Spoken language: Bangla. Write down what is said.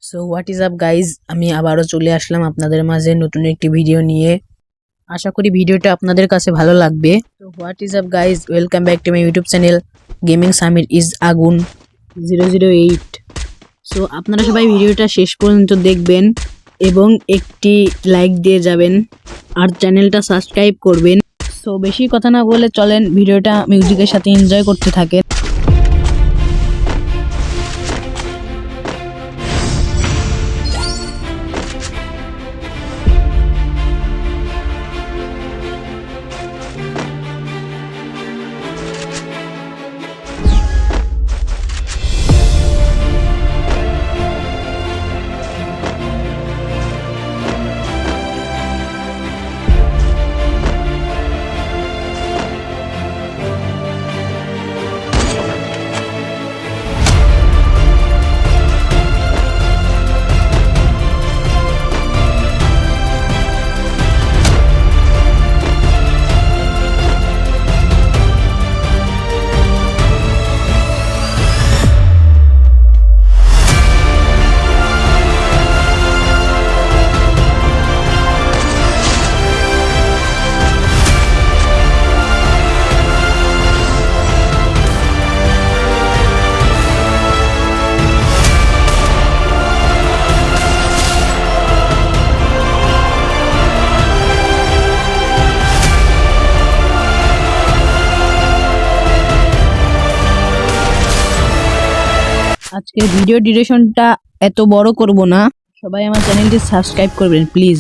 So what is up guys, আমি আবারও চলে আসলাম আপনাদের মাঝে নতুন একটি ভিডিও নিয়ে। আশা করি ভিডিওটা আপনাদের কাছে ভালো লাগবে। তো what is up guys, welcome back to my YouTube channel gaming Samir is আগুন 008। সো আপনারা সবাই ভিডিওটা শেষ পর্যন্ত দেখবেন এবং একটি লাইক দিয়ে যাবেন আর চ্যানেলটা সাবস্ক্রাইব করবেন। সো বেশি কথা না বলে চলেন ভিডিওটা মিউজিকের সাথে এনজয় করতে থাকেন। আজকের ভিডিও ডিউরেশনটা এত বড় করব না, সবাই আমার চ্যানেলটি সাবস্ক্রাইব করবেন প্লিজ।